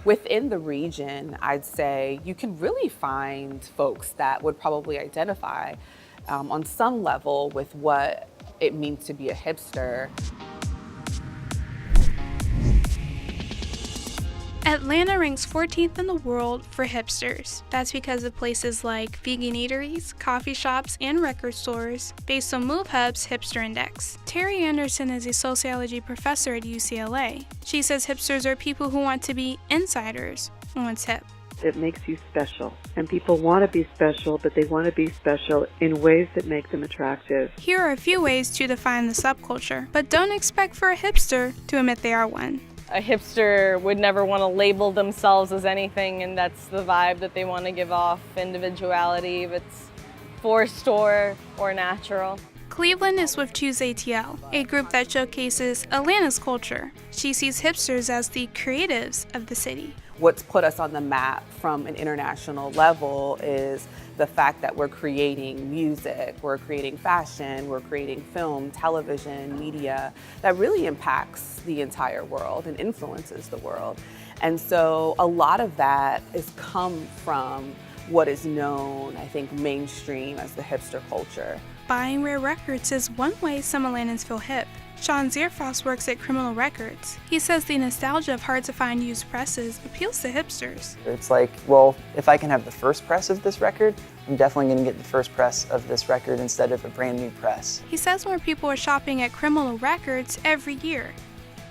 Within the region, I'd say you can really find folks that would probably identify on some level with what it means to be a hipster. Atlanta ranks 14th in the world for hipsters. That's because of places like vegan eateries, coffee shops, and record stores, based on MoveHub's Hipster Index. Terry Anderson is a sociology professor at UCLA. She says hipsters are people who want to be insiders on what's hip. It makes you special, and people want to be special, but they want to be special in ways that make them attractive. Here are a few ways to define the subculture, but don't expect for a hipster to admit they are one. A hipster would never want to label themselves as anything, and that's the vibe that they want to give off. Individuality, if it's forced or natural. Cleveland is with Choose ATL, a group that showcases Atlanta's culture. She sees hipsters as the creatives of the city. What's put us on the map from an international level is the fact that we're creating music, we're creating fashion, we're creating film, television, media that really impacts the entire world and influences the world. And so a lot of that has come from what is known, I think, mainstream as the hipster culture. Buying rare records is one way some Atlantans feel hip. Sean Zierfoss works at Criminal Records. He says the nostalgia of hard-to-find used presses appeals to hipsters. It's like, well, if I can have the first press of this record, I'm definitely going to get the first press of this record instead of a brand new press. He says more people are shopping at Criminal Records every year.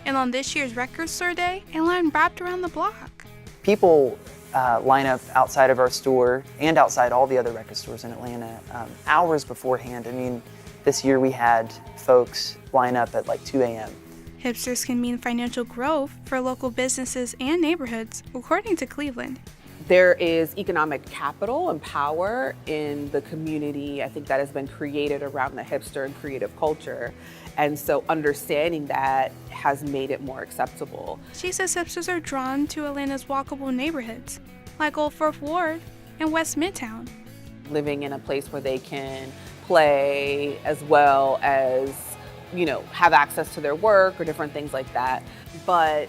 And on this year's Record Store Day, a line wrapped around the block. People line up outside of our store and outside all the other record stores in Atlanta hours beforehand. I mean, this year we had folks line up at like 2 a.m. Hipsters can mean financial growth for local businesses and neighborhoods, according to Cleveland. There is economic capital and power in the community, I think, that has been created around the hipster and creative culture. And so understanding that has made it more acceptable. She says hipsters are drawn to Atlanta's walkable neighborhoods, like Old Fourth Ward and West Midtown. Living in a place where they can play as well as, have access to their work or different things like that. But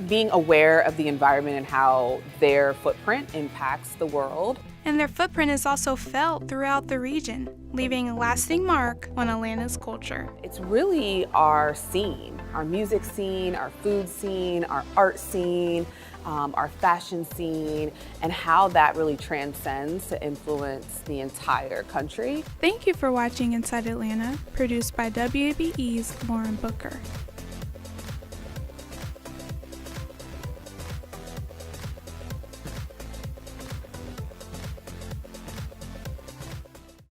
being aware of the environment and how their footprint impacts the world. And their footprint is also felt throughout the region, leaving a lasting mark on Atlanta's culture. It's really our scene, our music scene, our food scene, our art scene, our fashion scene, and how that really transcends to influence the entire country. Thank you for watching Inside Atlanta, produced by WABE's Lauren Booker.